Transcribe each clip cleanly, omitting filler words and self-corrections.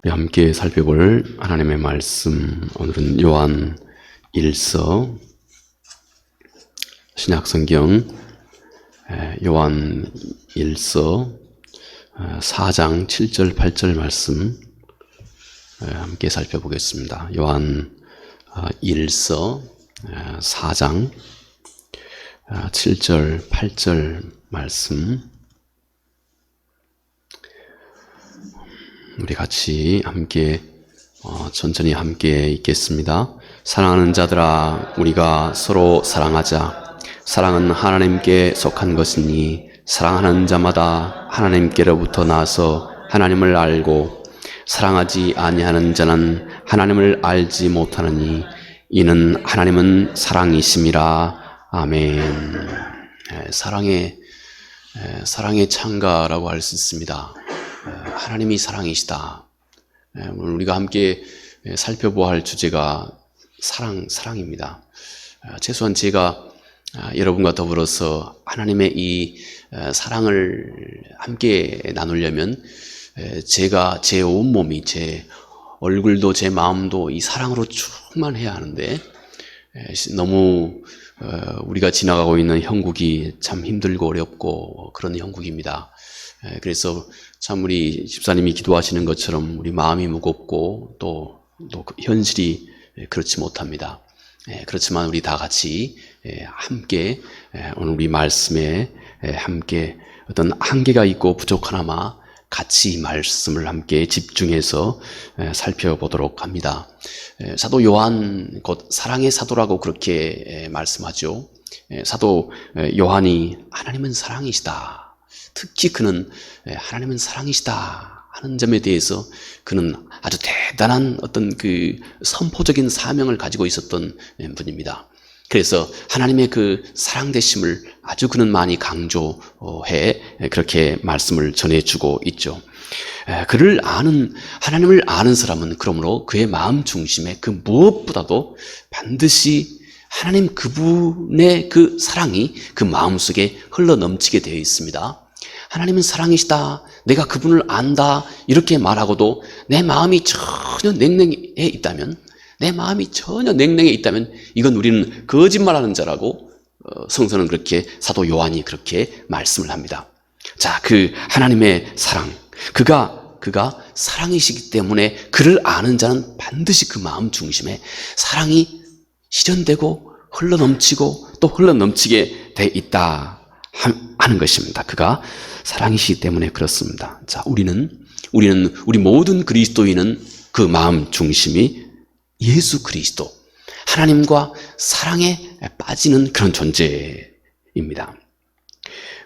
우리 함께 살펴볼 하나님의 말씀, 오늘은 요한 1서 신약성경 요한 1서 4장 7절 8절 말씀 함께 살펴보겠습니다. 요한 1서 4장 7절 8절 말씀 우리 같이 함께 천천히 함께 읽겠습니다. 사랑하는 자들아, 우리가 서로 사랑하자. 사랑은 하나님께 속한 것이니 사랑하는 자마다 하나님께로부터 나서 하나님을 알고 사랑하지 아니하는 자는 하나님을 알지 못하느니 이는 하나님은 사랑이심이라. 아멘. 사랑의 창가라고 할 수 있습니다. 하나님이 사랑이시다. 오늘 우리가 함께 살펴보아야 할 주제가 사랑입니다. 최소한 제가 여러분과 더불어서 하나님의 이 사랑을 함께 나누려면 제가 제 온몸이, 제 얼굴도 제 마음도 이 사랑으로 충만해야 하는데 너무 우리가 지나가고 있는 형국이 참 힘들고 어렵고 그런 형국입니다. 그래서 참 우리 집사님이 기도하시는 것처럼 우리 마음이 무겁고 또 현실이 그렇지 못합니다. 그렇지만 우리 다 같이 함께 오늘 우리 말씀에 함께 어떤 한계가 있고 부족하나마 같이 이 말씀을 함께 집중해서 살펴보도록 합니다. 사도 요한 곧 사랑의 사도라고 그렇게 말씀하죠. 사도 요한이 하나님은 사랑이시다. 특히 그는 하나님은 사랑이시다 하는 점에 대해서 그는 아주 대단한 어떤 그 선포적인 사명을 가지고 있었던 분입니다. 그래서 하나님의 그 사랑되심을 아주 그는 많이 강조해 그렇게 말씀을 전해주고 있죠. 하나님을 아는 사람은 그러므로 그의 마음 중심에 그 무엇보다도 반드시 하나님 그분의 그 사랑이 그 마음속에 흘러넘치게 되어 있습니다. 하나님은 사랑이시다, 내가 그분을 안다 이렇게 말하고도 내 마음이 전혀 냉랭해 있다면, 이건 우리는 거짓말하는 자라고 성서는 그렇게, 사도 요한이 그렇게 말씀을 합니다. 자, 그 하나님의 사랑, 그가 사랑이시기 때문에 그를 아는 자는 반드시 그 마음 중심에 사랑이 실현되고 흘러넘치고 또 흘러넘치게 돼 있다 하는 것입니다. 그가 사랑이시기 때문에 그렇습니다. 자, 우리 모든 그리스도인은 그 마음 중심이 예수 그리스도, 하나님과 사랑에 빠지는 그런 존재입니다.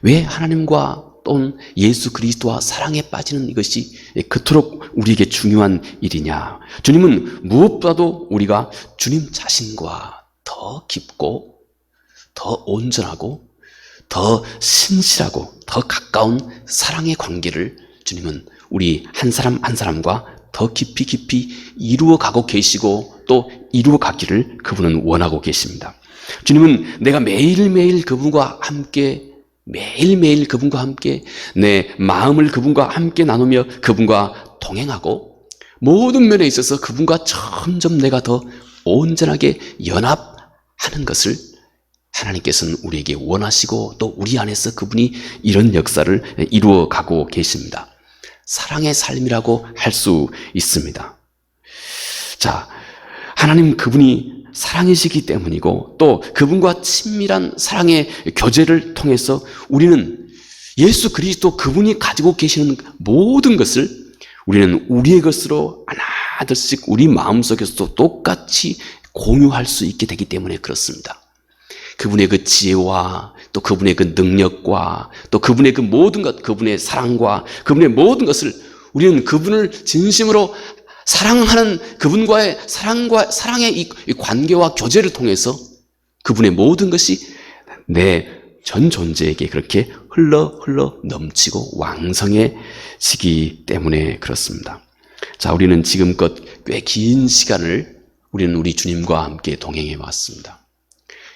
왜 하나님과 또는 예수 그리스도와 사랑에 빠지는 이것이 그토록 우리에게 중요한 일이냐? 주님은 무엇보다도 우리가 주님 자신과 더 깊고 더 온전하고 더 신실하고 더 가까운 사랑의 관계를 주님은 우리 한 사람 한 사람과 더 깊이 이루어가고 계시고 또 이루어가기를 그분은 원하고 계십니다. 주님은 내가 매일매일 그분과 함께 내 마음을 그분과 함께 나누며 그분과 동행하고 모든 면에 있어서 그분과 점점 내가 더 온전하게 연합하는 것을 하나님께서는 우리에게 원하시고 또 우리 안에서 그분이 이런 역사를 이루어가고 계십니다. 사랑의 삶이라고 할 수 있습니다. 자, 하나님 그분이 사랑이시기 때문이고 또 그분과 친밀한 사랑의 교제를 통해서 우리는 예수 그리스도 그분이 가지고 계시는 모든 것을 우리는 우리의 것으로 하나둘씩 우리 마음속에서도 똑같이 공유할 수 있게 되기 때문에 그렇습니다. 그분의 그 지혜와 또 그분의 그 능력과 또 그분의 그 모든 것, 그분의 사랑과 그분의 모든 것을 우리는 그분을 진심으로 사랑하는 그분과의 사랑의 이 관계와 교제를 통해서 그분의 모든 것이 내 전 존재에게 그렇게 흘러 넘치고 왕성해지기 때문에 그렇습니다. 자, 우리는 지금껏 꽤 긴 시간을 우리는 우리 주님과 함께 동행해 왔습니다.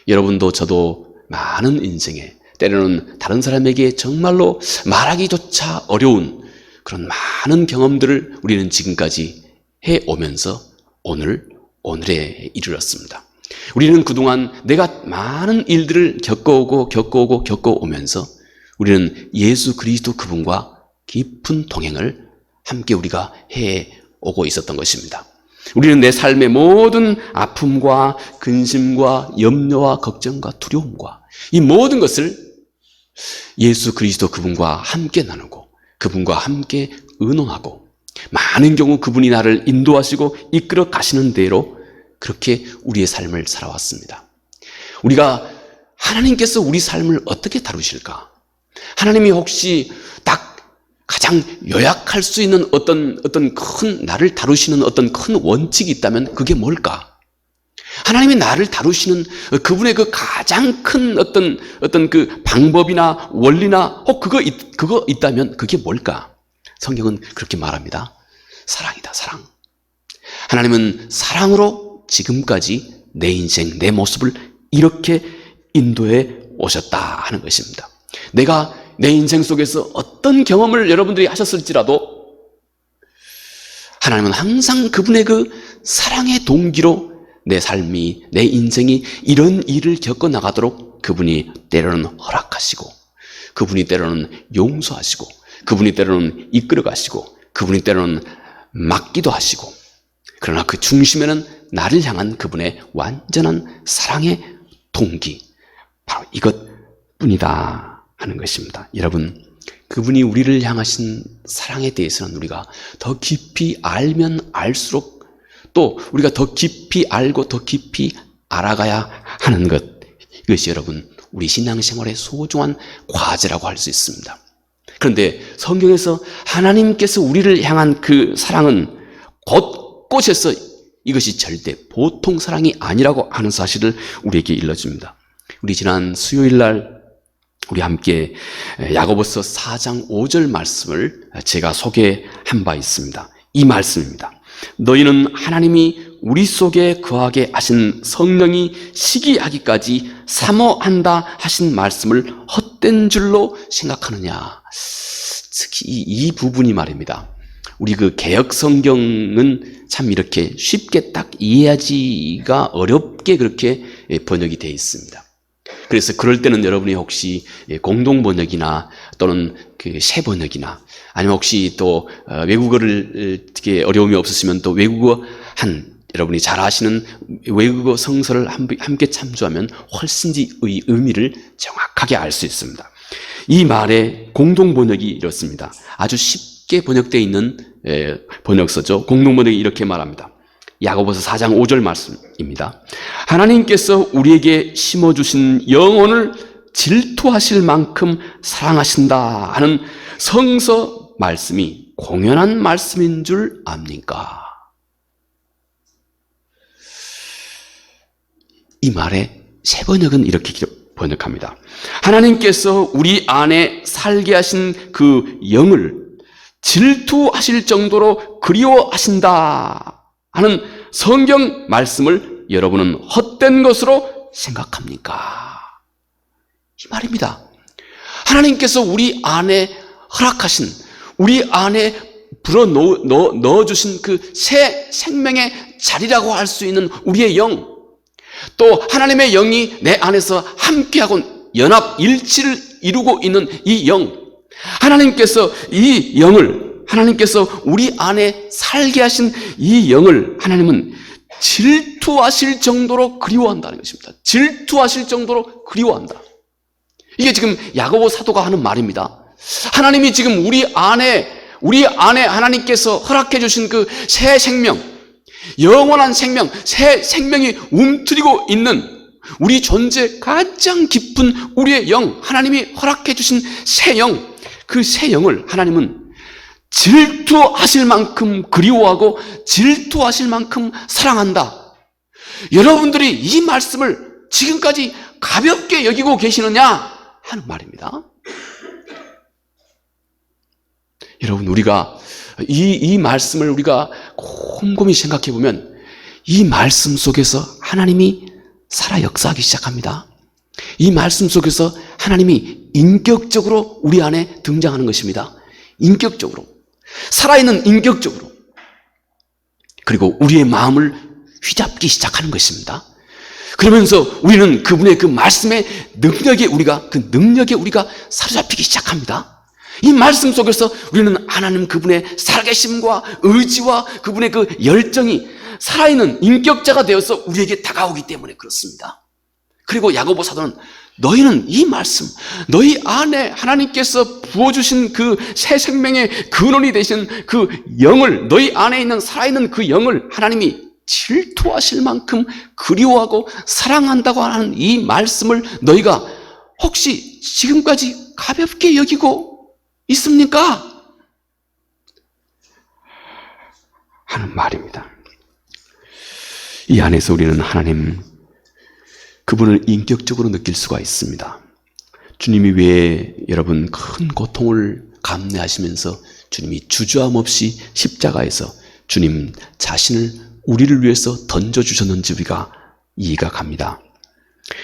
여러분도 저도 많은 인생에 때로는 다른 사람에게 정말로 말하기조차 어려운 그런 많은 경험들을 우리는 지금까지 해오면서 오늘에 이르렀습니다. 우리는 그동안 내가 많은 일들을 겪어오면서 우리는 예수 그리스도 그분과 깊은 동행을 함께 우리가 해오고 있었던 것입니다. 우리는 내 삶의 모든 아픔과 근심과 염려와 걱정과 두려움과 이 모든 것을 예수 그리스도 그분과 함께 나누고 그분과 함께 의논하고 많은 경우 그분이 나를 인도하시고 이끌어 가시는 대로 그렇게 우리의 삶을 살아왔습니다. 우리가 하나님께서 우리 삶을 어떻게 다루실까? 하나님이 혹시 딱 가장 요약할 수 있는 어떤 큰 나를 다루시는 어떤 큰 원칙이 있다면 그게 뭘까? 하나님이 나를 다루시는 그분의 그 가장 큰 어떤 그 방법이나 원리나 그거 있다면 그게 뭘까? 성경은 그렇게 말합니다. 사랑이다, 사랑. 하나님은 사랑으로 지금까지 내 인생, 내 모습을 이렇게 인도해 오셨다 하는 것입니다. 내가 내 인생 속에서 어떤 경험을 여러분들이 하셨을지라도 하나님은 항상 그분의 그 사랑의 동기로 내 삶이, 내 인생이 이런 일을 겪어나가도록 그분이 때로는 허락하시고 그분이 때로는 용서하시고 그분이 때로는 이끌어가시고 그분이 때로는 막기도 하시고 그러나 그 중심에는 나를 향한 그분의 완전한 사랑의 동기 바로 이것뿐이다 하는 것입니다. 여러분, 그분이 우리를 향하신 사랑에 대해서는 우리가 더 깊이 알면 알수록 또 우리가 더 깊이 알고 더 깊이 알아가야 하는 것, 이것이 여러분 우리 신앙생활의 소중한 과제라고 할 수 있습니다. 그런데 성경에서 하나님께서 우리를 향한 그 사랑은 곳곳에서 이것이 절대 보통 사랑이 아니라고 하는 사실을 우리에게 일러줍니다. 우리 지난 수요일 날 우리 함께 야고보서 4장 5절 말씀을 제가 소개한 바 있습니다. 이 말씀입니다. 너희는 하나님이 우리 속에 거하게 하신 성령이 시기하기까지 사모한다 하신 말씀을 헛된 줄로 생각하느냐. 특히 이 부분이 말입니다. 우리 그 개역 성경은 참 이렇게 쉽게 딱 이해하기가 어렵게 그렇게 번역이 되어 있습니다. 그래서 그럴 때는 여러분이 혹시 공동 번역이나 또는 그 새 번역이나 아니면 혹시 또 외국어를 되게 어려움이 없으시면 또 외국어 여러분이 잘 아시는 외국어 성서를 함께 참조하면 훨씬지 의미를 정확하게 알 수 있습니다. 이 말의 공동 번역이 이렇습니다. 아주 쉽게 번역되어 있는 번역서죠. 공동 번역이 이렇게 말합니다. 야고보서 4장 5절 말씀입니다. 하나님께서 우리에게 심어주신 영혼을 질투하실 만큼 사랑하신다 하는 성서 말씀이 공연한 말씀인 줄 압니까? 이 말의 새 번역은 이렇게 번역합니다. 하나님께서 우리 안에 살게 하신 그 영을 질투하실 정도로 그리워하신다 하는 성경 말씀을 여러분은 헛된 것으로 생각합니까? 이 말입니다. 하나님께서 우리 안에 허락하신, 우리 안에 불어 넣어주신 그 새 생명의 자리라고 할 수 있는 우리의 영, 또 하나님의 영이 내 안에서 함께하고 연합 일치를 이루고 있는 이 영, 하나님께서 이 영을, 하나님께서 우리 안에 살게 하신 이 영을 하나님은 질투하실 정도로 그리워한다는 것입니다. 질투하실 정도로 그리워한다. 이게 지금 야고보 사도가 하는 말입니다. 하나님이 지금 우리 안에 하나님께서 허락해 주신 그 새 생명, 영원한 생명, 새 생명이 움트리고 있는 우리 존재 가장 깊은 우리의 영, 하나님이 허락해 주신 새 영, 그 새 영을 하나님은 질투하실 만큼 그리워하고 질투하실 만큼 사랑한다. 여러분들이 이 말씀을 지금까지 가볍게 여기고 계시느냐 하는 말입니다. 여러분, 우리가 이 말씀을 우리가 곰곰이 생각해 보면 이 말씀 속에서 하나님이 살아 역사하기 시작합니다. 이 말씀 속에서 하나님이 인격적으로 우리 안에 등장하는 것입니다. 인격적으로. 살아있는 인격적으로, 그리고 우리의 마음을 휘잡기 시작하는 것입니다. 그러면서 우리는 그분의 그 말씀의 능력에 우리가 사로잡히기 시작합니다. 이 말씀 속에서 우리는 하나님 그분의 살아계심과 의지와 그분의 그 열정이 살아있는 인격자가 되어서 우리에게 다가오기 때문에 그렇습니다. 그리고 야고보 사도는 너희는 이 말씀, 너희 안에 하나님께서 부어주신 그 새 생명의 근원이 되신 그 영을, 너희 안에 있는 살아있는 그 영을 하나님이 질투하실 만큼 그리워하고 사랑한다고 하는 이 말씀을 너희가 혹시 지금까지 가볍게 여기고 있습니까? 하는 말입니다. 이 안에서 우리는 하나님 그분을 인격적으로 느낄 수가 있습니다. 주님이 왜 여러분 큰 고통을 감내하시면서 주님이 주저함 없이 십자가에서 주님 자신을 우리를 위해서 던져주셨는지 우리가 이해가 갑니다.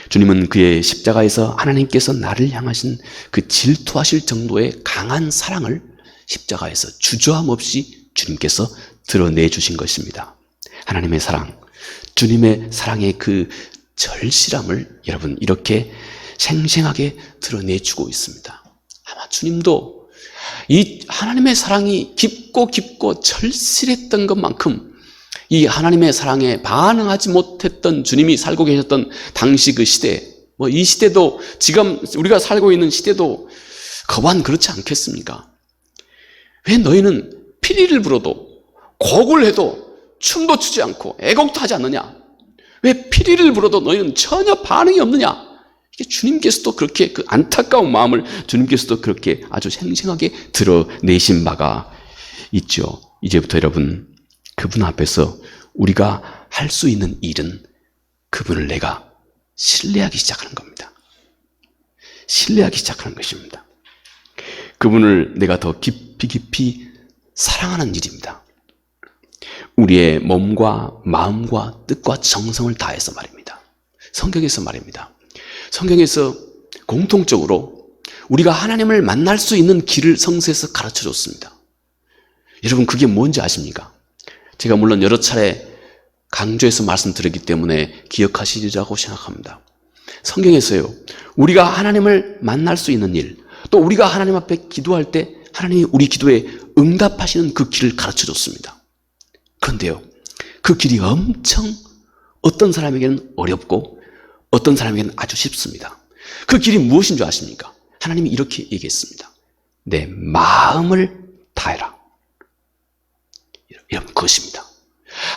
주님은 그의 십자가에서 하나님께서 나를 향하신 그 질투하실 정도의 강한 사랑을 십자가에서 주저함 없이 주님께서 드러내 주신 것입니다. 하나님의 사랑, 주님의 사랑의 그 절실함을 여러분 이렇게 생생하게 드러내주고 있습니다. 아마 주님도 이 하나님의 사랑이 깊고 절실했던 것만큼 이 하나님의 사랑에 반응하지 못했던 주님이 살고 계셨던 당시 그 시대, 이 시대도 지금 우리가 살고 있는 시대도 거반 그렇지 않겠습니까? 왜 너희는 피리를 불어도 곡을 해도 춤도 추지 않고 애곡도 하지 않느냐? 왜 피리를 불어도 너희는 전혀 반응이 없느냐? 이게 주님께서도 그렇게 그 안타까운 마음을 주님께서도 그렇게 아주 생생하게 드러내신 바가 있죠. 이제부터 여러분 그분 앞에서 우리가 할 수 있는 일은 그분을 내가 신뢰하기 시작하는 겁니다. 신뢰하기 시작하는 것입니다. 그분을 내가 더 깊이 사랑하는 일입니다. 우리의 몸과 마음과 뜻과 정성을 다해서 말입니다. 성경에서 말입니다. 성경에서 공통적으로 우리가 하나님을 만날 수 있는 길을 성서에서 가르쳐 줬습니다. 여러분 그게 뭔지 아십니까? 제가 물론 여러 차례 강조해서 말씀드렸기 때문에 기억하시리라고 생각합니다. 성경에서요, 우리가 하나님을 만날 수 있는 일, 또 우리가 하나님 앞에 기도할 때 하나님이 우리 기도에 응답하시는 그 길을 가르쳐 줬습니다. 그런데요, 그 길이 엄청 어떤 사람에게는 어렵고 어떤 사람에게는 아주 쉽습니다. 그 길이 무엇인 줄 아십니까? 하나님이 이렇게 얘기했습니다. 내 마음을 다해라. 여러분 그것입니다.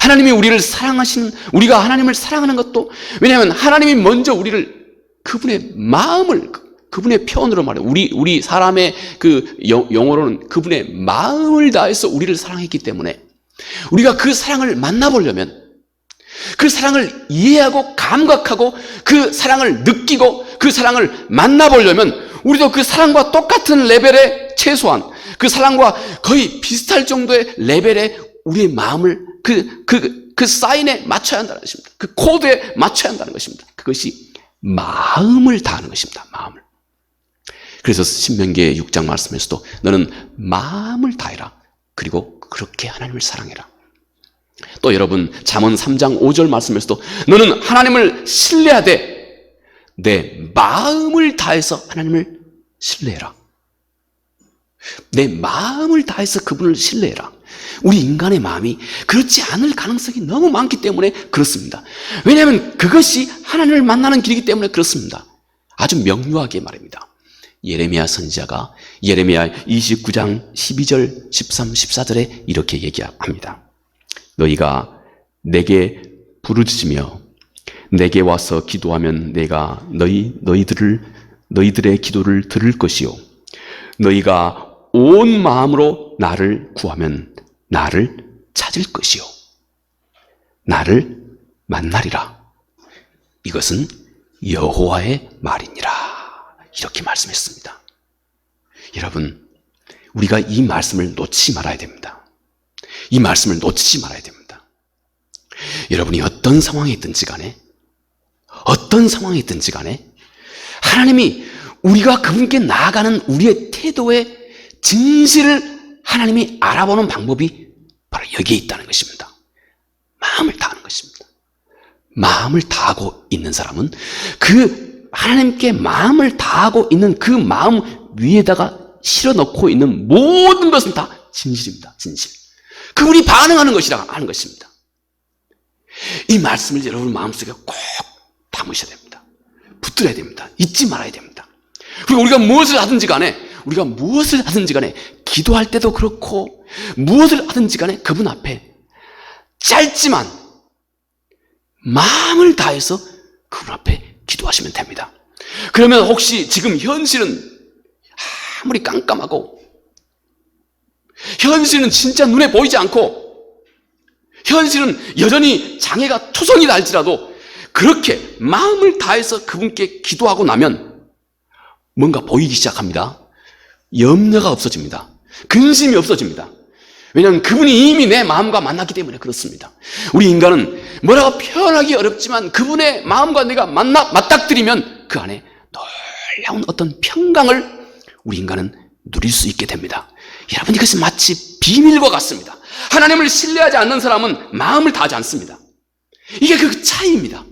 하나님이 우리를 사랑하시는, 우리가 하나님을 사랑하는 것도, 왜냐하면 하나님이 먼저 우리를 그분의 마음을, 그분의 표현으로 말해요. 우리 사람의 그 용어로는 그분의 마음을 다해서 우리를 사랑했기 때문에 우리가 그 사랑을 만나보려면, 그 사랑을 이해하고 감각하고 그 사랑을 느끼고 그 사랑을 만나보려면 우리도 그 사랑과 똑같은 레벨의, 최소한 그 사랑과 거의 비슷할 정도의 레벨의 우리의 마음을 그 사인에 맞춰야 한다는 것입니다. 그 코드에 맞춰야 한다는 것입니다. 그것이 마음을 다하는 것입니다. 마음을. 그래서 신명기 6장 말씀에서도 너는 마음을 다해라. 그리고 그렇게 하나님을 사랑해라. 또 여러분 잠언 3장 5절 말씀에서도 너는 하나님을 신뢰하되 내 마음을 다해서 하나님을 신뢰해라. 내 마음을 다해서 그분을 신뢰해라. 우리 인간의 마음이 그렇지 않을 가능성이 너무 많기 때문에 그렇습니다. 왜냐하면 그것이 하나님을 만나는 길이기 때문에 그렇습니다. 아주 명료하게 말입니다. 예레미야 선지자가 예레미야 29장 12절, 13, 14절에 이렇게 얘기합니다. 너희가 내게 부르짖으며 내게 와서 기도하면 내가 너희들의 기도를 들을 것이요 너희가 온 마음으로 나를 구하면 나를 찾을 것이요 나를 만나리라. 이것은 여호와의 말이니라. 이렇게 말씀했습니다. 여러분, 우리가 이 말씀을 놓치지 말아야 됩니다. 이 말씀을 놓치지 말아야 됩니다. 여러분이 어떤 상황에 있든지 간에 하나님이 우리가 그분께 나아가는 우리의 태도의 진실을 하나님이 알아보는 방법이 바로 여기에 있다는 것입니다. 마음을 다하는 것입니다. 마음을 다하고 있는 사람은 그 하나님께 마음을 다하고 있는 그 마음 위에다가 실어넣고 있는 모든 것은 다 진실입니다. 진실. 그분이 반응하는 것이라 하는 것입니다. 이 말씀을 여러분 마음속에 꼭 담으셔야 됩니다. 붙들어야 됩니다. 잊지 말아야 됩니다. 그리고 우리가 무엇을 하든지 간에 기도할 때도 그렇고 무엇을 하든지 간에 그분 앞에 짧지만 마음을 다해서 그분 앞에 기도하시면 됩니다. 그러면 혹시 지금 현실은 아무리 깜깜하고 현실은 진짜 눈에 보이지 않고 현실은 여전히 장애가 투성이다 할지라도 그렇게 마음을 다해서 그분께 기도하고 나면 뭔가 보이기 시작합니다. 염려가 없어집니다. 근심이 없어집니다. 왜냐하면 그분이 이미 내 마음과 만났기 때문에 그렇습니다. 우리 인간은 뭐라고 표현하기 어렵지만 그분의 마음과 내가 맞닥뜨리면 그 안에 놀라운 어떤 평강을 우리 인간은 누릴 수 있게 됩니다. 여러분, 이것은 마치 비밀과 같습니다. 하나님을 신뢰하지 않는 사람은 마음을 다하지 않습니다. 이게 그 차이입니다.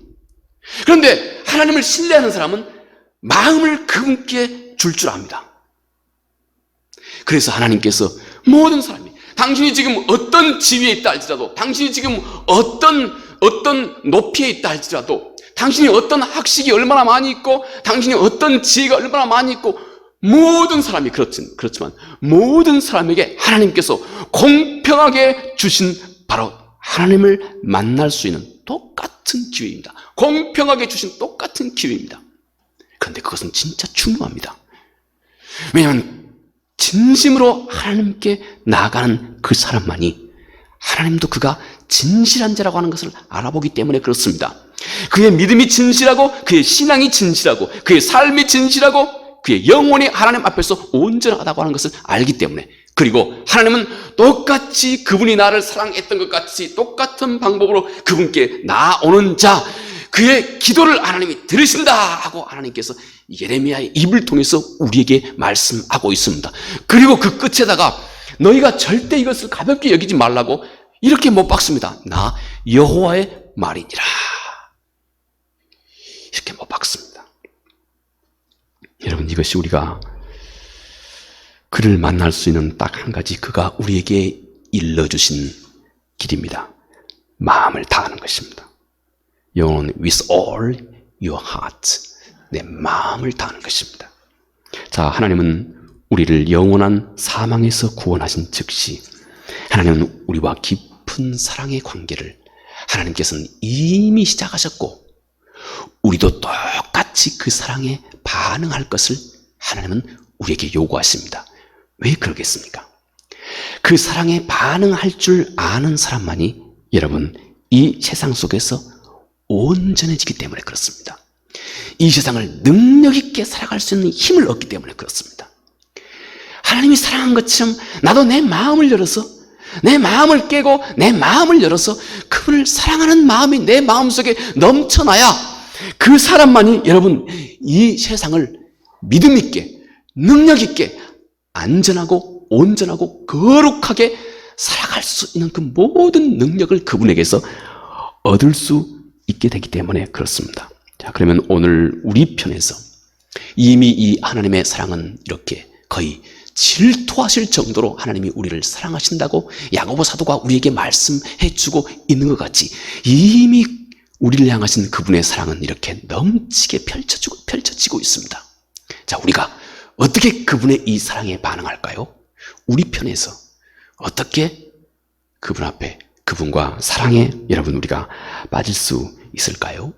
그런데 하나님을 신뢰하는 사람은 마음을 그분께 줄 압니다. 그래서 하나님께서 모든 사람이 당신이 지금 어떤 지위에 있다 할지라도 당신이 지금 어떤 높이에 있다 할지라도 당신이 어떤 학식이 얼마나 많이 있고 당신이 어떤 지혜가 얼마나 많이 있고 모든 사람이 그렇지만 모든 사람에게 하나님께서 공평하게 주신 바로 하나님을 만날 수 있는 똑같은 기회입니다. 공평하게 주신 똑같은 기회입니다. 그런데 그것은 진짜 중요합니다. 왜냐하면 진심으로 하나님께 나아가는 그 사람만이 하나님도 그가 진실한 자라고 하는 것을 알아보기 때문에 그렇습니다. 그의 믿음이 진실하고 그의 신앙이 진실하고 그의 삶이 진실하고 그의 영혼이 하나님 앞에서 온전하다고 하는 것을 알기 때문에, 그리고 하나님은 똑같이 그분이 나를 사랑했던 것 같이 똑같은 방법으로 그분께 나아오는 자, 그의 기도를 하나님이 들으신다 하고 하나님께서 예레미야의 입을 통해서 우리에게 말씀하고 있습니다. 그리고 그 끝에다가 너희가 절대 이것을 가볍게 여기지 말라고 이렇게 못 박습니다. 나 여호와의 말이니라. 이렇게 못 박습니다. 여러분, 이것이 우리가 그를 만날 수 있는 딱 한 가지, 그가 우리에게 일러주신 길입니다. 마음을 다하는 것입니다. 영어는 with all your heart, 내 마음을 다하는 것입니다. 자, 하나님은 우리를 영원한 사망에서 구원하신 즉시 하나님은 우리와 깊은 사랑의 관계를 하나님께서는 이미 시작하셨고 우리도 똑같이 그 사랑에 반응할 것을 하나님은 우리에게 요구하십니다. 왜 그러겠습니까? 그 사랑에 반응할 줄 아는 사람만이 여러분 이 세상 속에서 온전해지기 때문에 그렇습니다. 이 세상을 능력 있게 살아갈 수 있는 힘을 얻기 때문에 그렇습니다. 하나님이 사랑한 것처럼 나도 내 마음을 열어서, 내 마음을 깨고 내 마음을 열어서 그분을 사랑하는 마음이 내 마음속에 넘쳐나야 그 사람만이 여러분 이 세상을 믿음 있게, 능력 있게, 안전하고 온전하고 거룩하게 살아갈 수 있는 그 모든 능력을 그분에게서 얻을 수 있게 되기 때문에 그렇습니다. 자, 그러면 오늘 우리 편에서 이미 이 하나님의 사랑은 이렇게 거의 질투하실 정도로 하나님이 우리를 사랑하신다고 야고보 사도가 우리에게 말씀해 주고 있는 것 같이 이미 우리를 향하신 그분의 사랑은 이렇게 넘치게 펼쳐지고 있습니다. 자, 우리가 어떻게 그분의 이 사랑에 반응할까요? 우리 편에서 어떻게 그분 앞에, 그분과 사랑에 여러분 우리가 빠질 수 있을까요?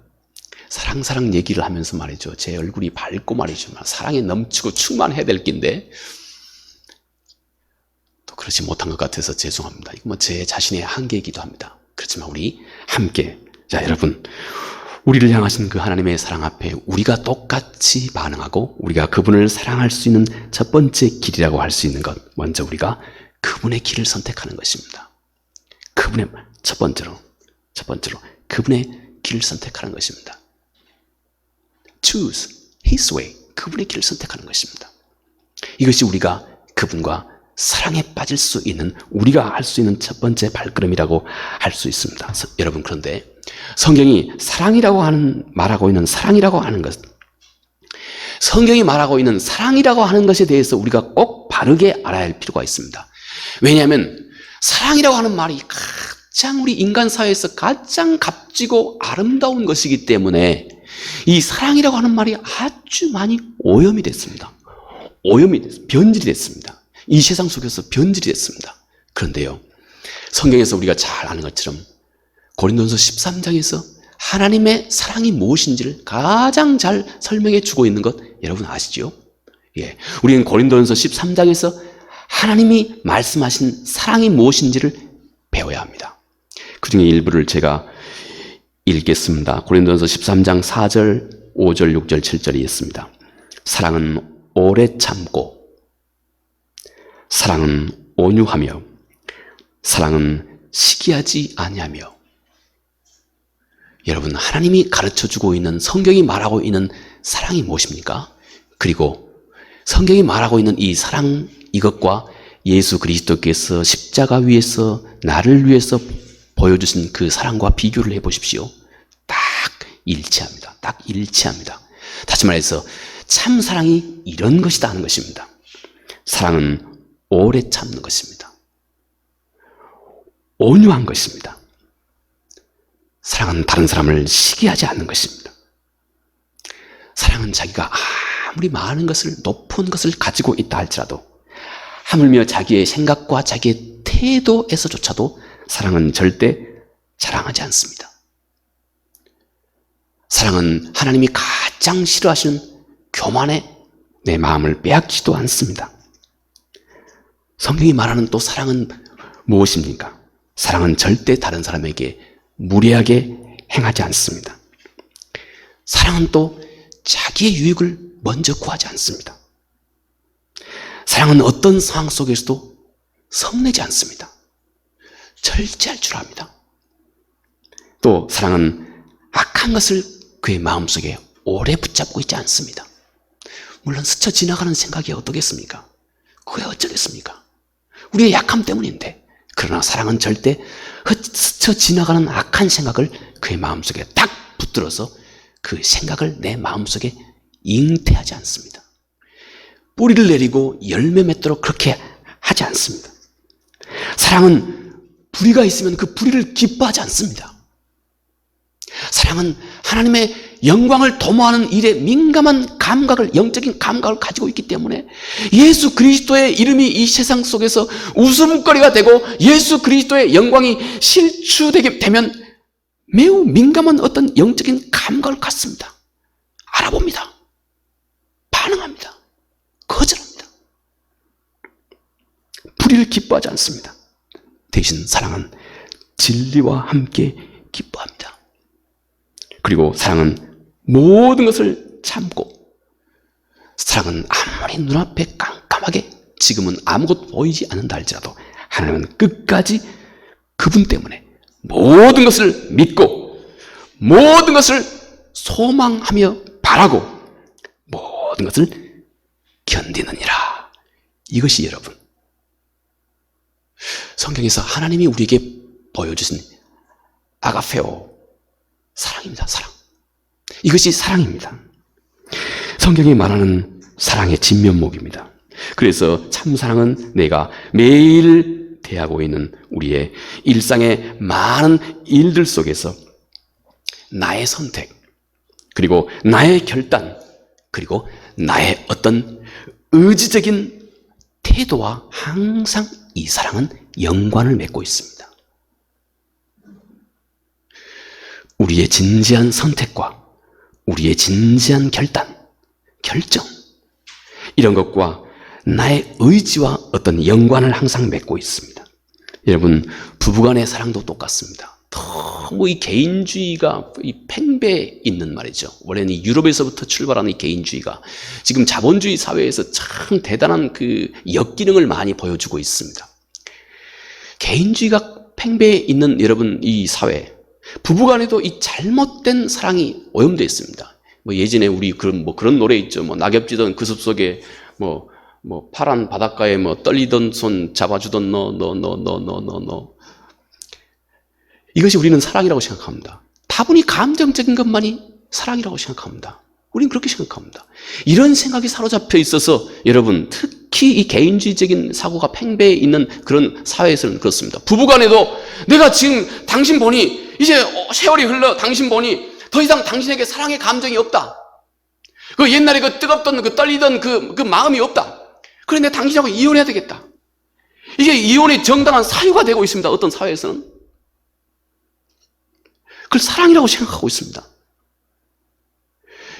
사랑 얘기를 하면서 말이죠, 제 얼굴이 밝고 말이죠, 사랑에 넘치고 충만해야 될 낀데 또 그렇지 못한 것 같아서 죄송합니다. 이거 뭐 제 자신의 한계이기도 합니다. 그렇지만 우리 함께, 자 여러분, 우리를 향하신 그 하나님의 사랑 앞에 우리가 똑같이 반응하고 우리가 그분을 사랑할 수 있는 첫 번째 길이라고 할 수 있는 것, 먼저 우리가 그분의 길을 선택하는 것입니다. 그분의 첫 번째로 그분의 길을 선택하는 것입니다. Choose His way, 그분의 길을 선택하는 것입니다. 이것이 우리가 그분과 사랑에 빠질 수 있는, 우리가 할 수 있는 첫 번째 발걸음이라고 할 수 있습니다. 여러분, 그런데 성경이 사랑이라고 말하고 있는 사랑이라고 하는 것, 성경이 말하고 있는 사랑이라고 하는 것에 대해서 우리가 꼭 바르게 알아야 할 필요가 있습니다. 왜냐하면 사랑이라고 하는 말이 가장 우리 인간 사회에서 가장 값지고 아름다운 것이기 때문에 이 사랑이라고 하는 말이 아주 많이 오염이 됐습니다. 변질이 됐습니다. 이 세상 속에서 변질이 됐습니다. 그런데요, 성경에서 우리가 잘 아는 것처럼 고린도전서 13장에서 하나님의 사랑이 무엇인지를 가장 잘 설명해 주고 있는 것 여러분 아시죠? 예, 우리는 고린도전서 13장에서 하나님이 말씀하신 사랑이 무엇인지를 배워야 합니다. 그 중에 일부를 제가 읽겠습니다. 고린도전서 13장 4절, 5절, 6절, 7절이 있습니다. 사랑은 오래 참고, 사랑은 온유하며, 사랑은 시기하지 아니하며. 여러분, 하나님이 가르쳐주고 있는, 성경이 말하고 있는 사랑이 무엇입니까? 그리고 성경이 말하고 있는 이 사랑, 이것과 예수 그리스도께서 십자가 위에서 나를 위해서 보여주신 그 사랑과 비교를 해보십시오. 딱 일치합니다. 딱 일치합니다. 다시 말해서 참 사랑이 이런 것이다 하는 것입니다. 사랑은 오래 참는 것입니다. 온유한 것입니다. 사랑은 다른 사람을 시기하지 않는 것입니다. 사랑은 자기가 아무리 많은 것을, 높은 것을 가지고 있다 할지라도, 하물며 자기의 생각과 자기의 태도에서조차도 사랑은 절대 자랑하지 않습니다. 사랑은 하나님이 가장 싫어하시는 교만에 내 마음을 빼앗기지도 않습니다. 성경이 말하는 또 사랑은 무엇입니까? 사랑은 절대 다른 사람에게 무례하게 행하지 않습니다. 사랑은 또 자기의 유익을 먼저 구하지 않습니다. 사랑은 어떤 상황 속에서도 성내지 않습니다. 절제할 줄 압니다. 또 사랑은 악한 것을 그의 마음속에 오래 붙잡고 있지 않습니다. 물론 스쳐 지나가는 생각이 어떻겠습니까? 그게 어쩌겠습니까? 우리의 약함 때문인데. 그러나 사랑은 절대 스쳐 지나가는 악한 생각을 그의 마음속에 딱 붙들어서 그 생각을 내 마음속에 잉태하지 않습니다. 뿌리를 내리고 열매 맺도록 그렇게 하지 않습니다. 사랑은 뿌리가 있으면 그 뿌리를 기뻐하지 않습니다. 사랑은 하나님의 영광을 도모하는 일에 민감한 감각을, 영적인 감각을 가지고 있기 때문에 예수 그리스도의 이름이 이 세상 속에서 웃음거리가 되고 예수 그리스도의 영광이 실추되게 되면 매우 민감한 어떤 영적인 감각을 갖습니다. 알아봅니다. 반응합니다. 거절합니다. 불의를 기뻐하지 않습니다. 대신 사랑은 진리와 함께 기뻐합니다. 그리고 사랑은 모든 것을 참고, 사랑은 아무리 눈앞에 깜깜하게 지금은 아무것도 보이지 않는다 할지라도 하나님은 끝까지 그분 때문에 모든 것을 믿고 모든 것을 소망하며 바라고 모든 것을 견디느니라. 이것이 여러분, 성경에서 하나님이 우리에게 보여주신 아가페오, 사랑입니다. 사랑. 이것이 사랑입니다. 성경이 말하는 사랑의 진면목입니다. 그래서 참 사랑은 내가 매일 대하고 있는 우리의 일상의 많은 일들 속에서 나의 선택, 그리고 나의 결단, 그리고 나의 어떤 의지적인 태도와 항상 이 사랑은 연관을 맺고 있습니다. 우리의 진지한 선택과 우리의 진지한 결단, 결정, 이런 것과 나의 의지와 어떤 연관을 항상 맺고 있습니다. 여러분, 부부간의 사랑도 똑같습니다. 너무 이 개인주의가 이 팽배해 있는 말이죠. 원래는 이 유럽에서부터 출발하는 이 개인주의가 지금 자본주의 사회에서 참 대단한 그 역기능을 많이 보여주고 있습니다. 개인주의가 팽배해 있는 여러분 이 사회, 부부간에도 이 잘못된 사랑이 오염되어 있습니다. 뭐 예전에 우리 그런 노래 있죠. 뭐 낙엽 지던 그 숲속에 뭐 뭐 파란 바닷가에 뭐 떨리던 손 잡아주던 너. 이것이 우리는 사랑이라고 생각합니다. 다분히 감정적인 것만이 사랑이라고 생각합니다. 우리는 그렇게 생각합니다. 이런 생각이 사로잡혀 있어서 여러분, 특히 이 개인주의적인 사고가 팽배해 있는 그런 사회에서는 그렇습니다. 부부간에도 내가 지금 당신 보니 이제 세월이 흘러 당신 보니 더 이상 당신에게 사랑의 감정이 없다. 그 옛날에 그 뜨겁던 그 떨리던 그 마음이 없다. 그래 내가 당신하고 이혼해야 되겠다. 이게 이혼의 정당한 사유가 되고 있습니다. 어떤 사회에서는. 그걸 사랑이라고 생각하고 있습니다.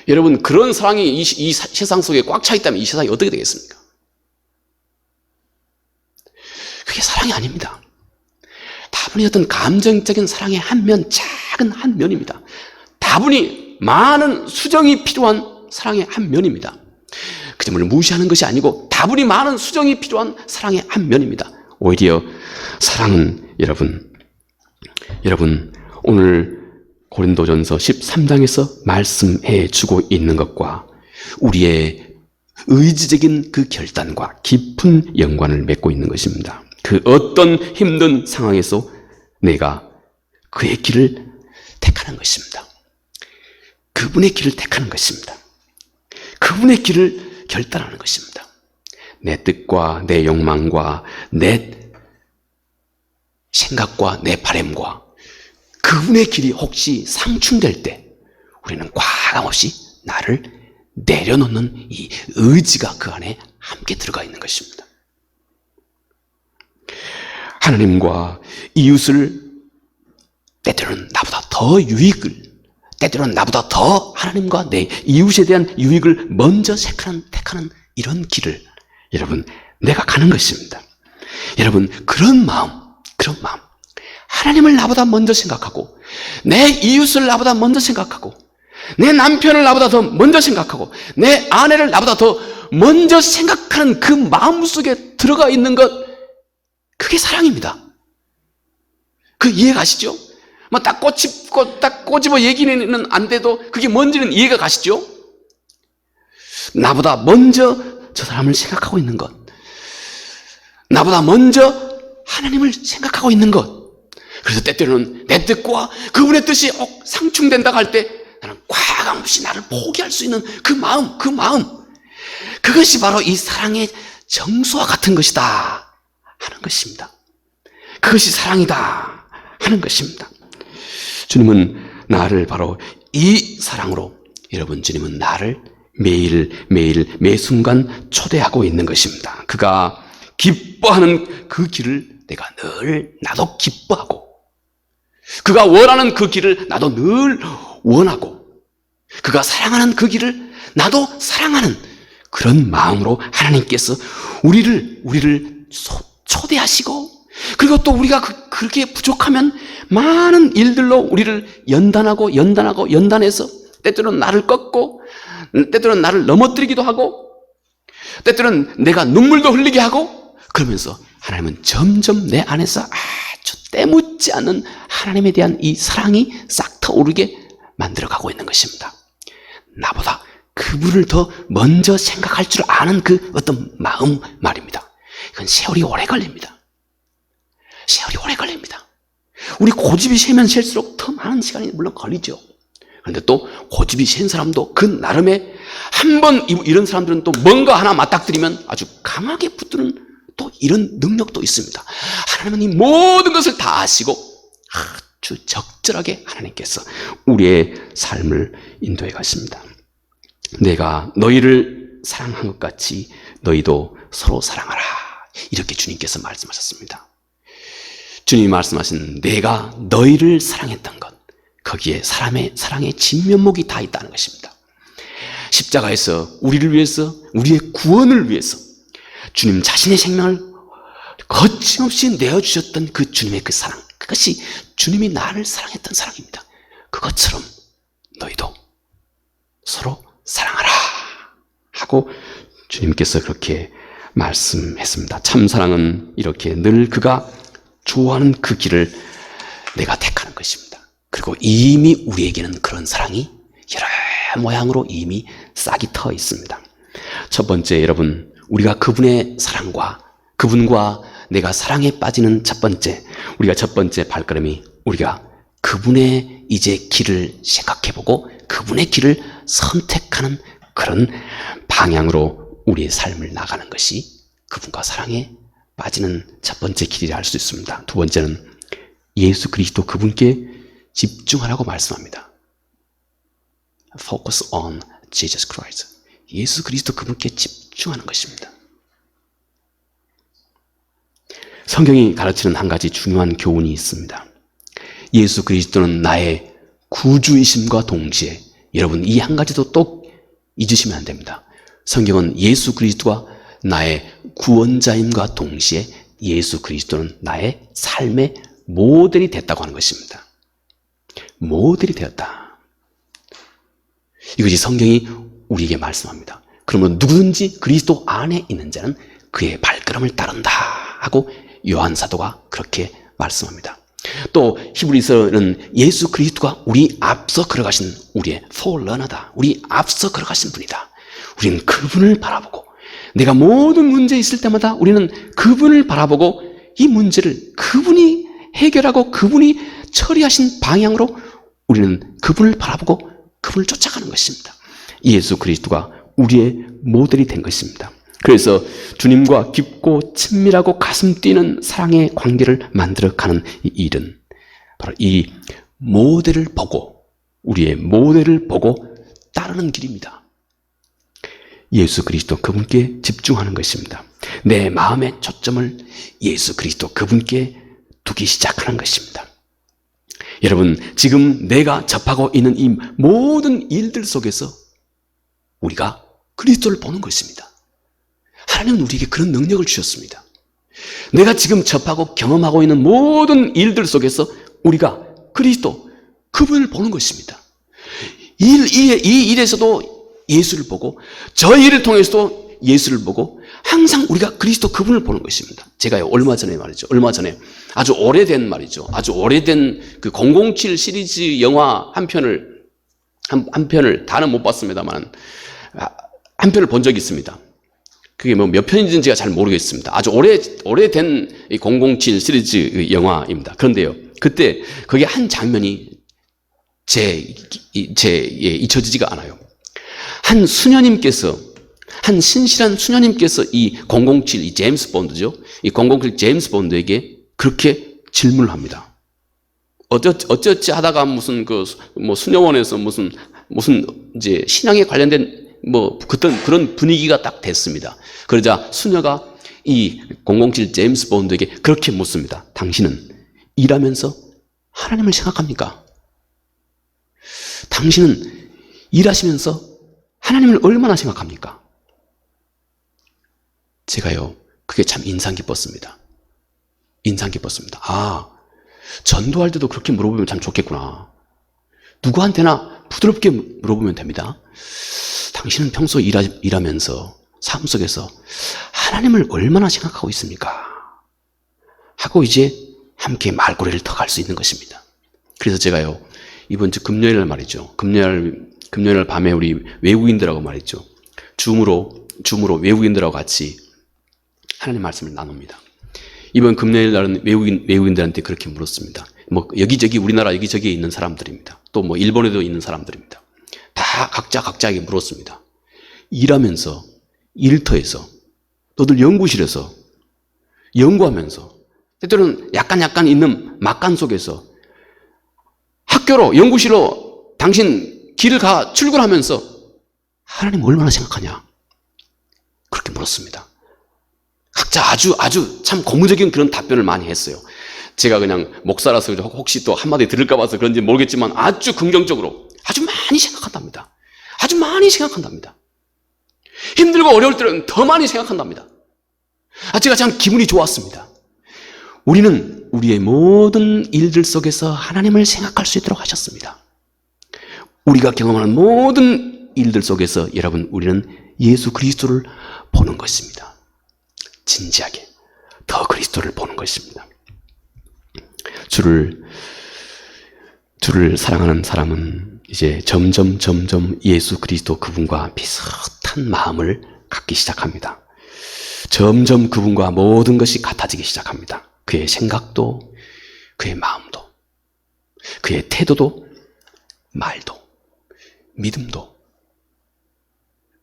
여러분, 그런 사랑이 이 세상 속에 꽉 차 있다면 이 세상이 어떻게 되겠습니까? 그게 사랑이 아닙니다. 다분히 어떤 감정적인 사랑의 한 면, 작은 한 면입니다. 다분히 많은 수정이 필요한 사랑의 한 면입니다. 그 점을 무시하는 것이 아니고 다분히 많은 수정이 필요한 사랑의 한 면입니다. 오히려 사랑은 여러분 오늘 고린도전서 13장에서 말씀해 주고 있는 것과 우리의 의지적인 그 결단과 깊은 연관을 맺고 있는 것입니다. 그 어떤 힘든 상황에서 내가 그의 길을 택하는 것입니다. 그분의 길을 택하는 것입니다. 그분의 길을 결단하는 것입니다. 내 뜻과 내 욕망과 내 생각과 내 바람과 그분의 길이 혹시 상충될 때 우리는 과감없이 나를 내려놓는 이 의지가 그 안에 함께 들어가 있는 것입니다. 하나님과 이웃을 때때로는 나보다 더 때때로는 나보다 더 하나님과 내 이웃에 대한 유익을 먼저 택하는 이런 길을 여러분 내가 가는 것입니다. 여러분 그런 마음 하나님을 나보다 먼저 생각하고 내 이웃을 나보다 먼저 생각하고 내 남편을 나보다 더 먼저 생각하고 내 아내를 나보다 더 먼저 생각하는 그 마음속에 들어가 있는 것, 그게 사랑입니다. 그 이해 가시죠? 뭐 딱 꼬집어 얘기는 안 돼도 그게 뭔지는 이해가 가시죠? 나보다 먼저 저 사람을 생각하고 있는 것, 나보다 먼저 하나님을 생각하고 있는 것. 그래서 때때로는 내 뜻과 그분의 뜻이 상충된다고 할 때 나는 과감없이 나를 포기할 수 있는 그 마음, 그것이 바로 이 사랑의 정수와 같은 것이다 하는 것입니다. 그것이 사랑이다 하는 것입니다. 주님은 나를 바로 이 사랑으로, 여러분 주님은 나를 매일 매 순간 초대하고 있는 것입니다. 그가 기뻐하는 그 길을 나도 기뻐하고, 그가 원하는 그 길을 나도 늘 원하고, 그가 사랑하는 그 길을 나도 사랑하는 그런 마음으로 하나님께서 우리를 초대하시고, 그리고 또 우리가 그렇게 부족하면 많은 일들로 우리를 연단해서 때때로는 나를 꺾고, 때때로는 나를 넘어뜨리기도 하고, 때때로는 내가 눈물도 흘리게 하고, 그러면서 하나님은 점점 내 안에서 아주 때묻지 않은 하나님에 대한 이 사랑이 싹 터오르게 만들어가고 있는 것입니다. 나보다 그분을 더 먼저 생각할 줄 아는 그 어떤 마음 말입니다. 이건 세월이 오래 걸립니다. 우리 고집이 세면 셀수록 더 많은 시간이 물론 걸리죠. 그런데 또 고집이 센 사람도 그 나름의, 한번 이런 사람들은 또 뭔가 하나 맞닥뜨리면 아주 강하게 붙드는 또 이런 능력도 있습니다. 하나님은 이 모든 것을 다 아시고 아주 적절하게 하나님께서 우리의 삶을 인도해 가십니다. 내가 너희를 사랑한 것 같이 너희도 서로 사랑하라, 이렇게 주님께서 말씀하셨습니다. 주님이 말씀하신 내가 너희를 사랑했던 것, 거기에 사랑의 진면목이 다 있다는 것입니다. 십자가에서 우리를 위해서, 우리의 구원을 위해서 주님 자신의 생명을 거침없이 내어주셨던 그 주님의 그 사랑, 그것이 주님이 나를 사랑했던 사랑입니다. 그것처럼 너희도 서로 사랑하라 하고 주님께서 그렇게 말씀했습니다. 참 사랑은 이렇게 늘 그가 좋아하는 그 길을 내가 택하는 것입니다. 그리고 이미 우리에게는 그런 사랑이 여러 모양으로 이미 싹이 터 있습니다. 첫 번째, 여러분, 우리가 그분의 사랑과 그분과 내가 사랑에 빠지는 우리가 첫 번째 발걸음이 우리가 그분의 이제 길을 생각해보고 그분의 길을 선택하는 그런 방향으로 우리의 삶을 나가는 것이 그분과 사랑에 빠지는 첫 번째 길이라 할 수 있습니다. 두 번째는 예수 그리스도 그분께 집중하라고 말씀합니다. Focus on Jesus Christ. 예수 그리스도 그분께 집중하는 것입니다. 성경이 가르치는 한 가지 중요한 교훈이 있습니다. 예수 그리스도는 나의 구주이심과 동시에 여러분 이 한 가지도 또 잊으시면 안 됩니다. 성경은 예수 그리스도가 나의 구원자임과 동시에 예수 그리스도는 나의 삶의 모델이 됐다고 하는 것입니다. 모델이 되었다. 이것이 성경이 우리에게 말씀합니다. 그러면 누구든지 그리스도 안에 있는 자는 그의 발걸음을 따른다 하고 요한 사도가 그렇게 말씀합니다. 또 히브리서는 예수 그리스도가 우리 앞서 걸어가신 우리의 포러너다. 우리 앞서 걸어가신 분이다. 우리는 그분을 바라보고 내가 모든 문제 있을 때마다 우리는 그분을 바라보고 이 문제를 그분이 해결하고 그분이 처리하신 방향으로 우리는 그분을 바라보고 그분을 쫓아가는 것입니다. 예수 그리스도가 우리의 모델이 된 것입니다. 그래서 주님과 깊고 친밀하고 가슴 뛰는 사랑의 관계를 만들어가는 이 일은 바로 이 모델을 보고 우리의 모델을 보고 따르는 길입니다. 예수 그리스도 그분께 집중하는 것입니다. 내 마음의 초점을 예수 그리스도 그분께 두기 시작하는 것입니다. 여러분 지금 내가 접하고 있는 이 모든 일들 속에서 우리가 그리스도를 보는 것입니다. 하나님은 우리에게 그런 능력을 주셨습니다. 내가 지금 접하고 경험하고 있는 모든 일들 속에서 우리가 그리스도, 그분을 보는 것입니다. 이 일에서도 예수를 보고 저 일을 통해서도 예수를 보고 항상 우리가 그리스도 그분을 보는 것입니다. 제가 얼마 전에 아주 오래된 말이죠. 아주 오래된 그 007 시리즈 영화 한 편을 다는 못 봤습니다만 한 편을 본 적이 있습니다. 그게 뭐 몇 편인지는 제가 잘 모르겠습니다. 아주 오래된 007 시리즈 영화입니다. 그런데요, 그때 거기 한 장면이 잊혀지지가 않아요. 한 신실한 수녀님께서 이 007, 이 제임스 본드죠. 이 007 제임스 본드에게 그렇게 질문을 합니다. 어쩌지 하다가 무슨 수녀원에서 무슨 이제 신앙에 관련된 그런 분위기가 딱 됐습니다. 그러자 수녀가 이 007 제임스 본드에게 그렇게 묻습니다. 당신은 일하면서 하나님을 생각합니까? 당신은 일하시면서 하나님을 얼마나 생각합니까? 제가요, 그게 참 인상 깊었습니다. 아, 전도할 때도 그렇게 물어보면 참 좋겠구나. 누구한테나 부드럽게 물어보면 됩니다. 당신은 평소 일하면서 삶 속에서 하나님을 얼마나 생각하고 있습니까? 하고 이제 함께 말고리를 더 갈 수 있는 것입니다. 그래서 제가요, 이번 주 금요일 말이죠. 금요일 밤에 우리 외국인들하고 말이죠. 줌으로 외국인들하고 같이 하나님 말씀을 나눕니다. 이번 금요일 날은 외국인들한테 그렇게 물었습니다. 여기저기 우리나라 여기저기에 있는 사람들입니다. 또 일본에도 있는 사람들입니다. 다 각자에게 물었습니다. 일하면서, 일터에서, 너들 연구실에서, 연구하면서, 때때로는 약간 있는 막간 속에서, 학교로, 연구실로 당신 길을 출근하면서 하나님 얼마나 생각하냐? 그렇게 물었습니다. 각자 아주 참 고무적인 그런 답변을 많이 했어요. 제가 그냥 목사라서 혹시 또 한마디 들을까 봐서 그런지 모르겠지만 아주 긍정적으로 아주 많이 생각한답니다. 아주 많이 생각한답니다. 힘들고 어려울 때는 더 많이 생각한답니다. 제가 참 기분이 좋았습니다. 우리는 우리의 모든 일들 속에서 하나님을 생각할 수 있도록 하셨습니다. 우리가 경험하는 모든 일들 속에서 여러분, 우리는 예수 그리스도를 보는 것입니다. 진지하게 더 그리스도를 보는 것입니다. 주를 사랑하는 사람은 이제 점점 예수 그리스도 그분과 비슷한 마음을 갖기 시작합니다. 점점 그분과 모든 것이 같아지기 시작합니다. 그의 생각도, 그의 마음도, 그의 태도도, 말도, 믿음도,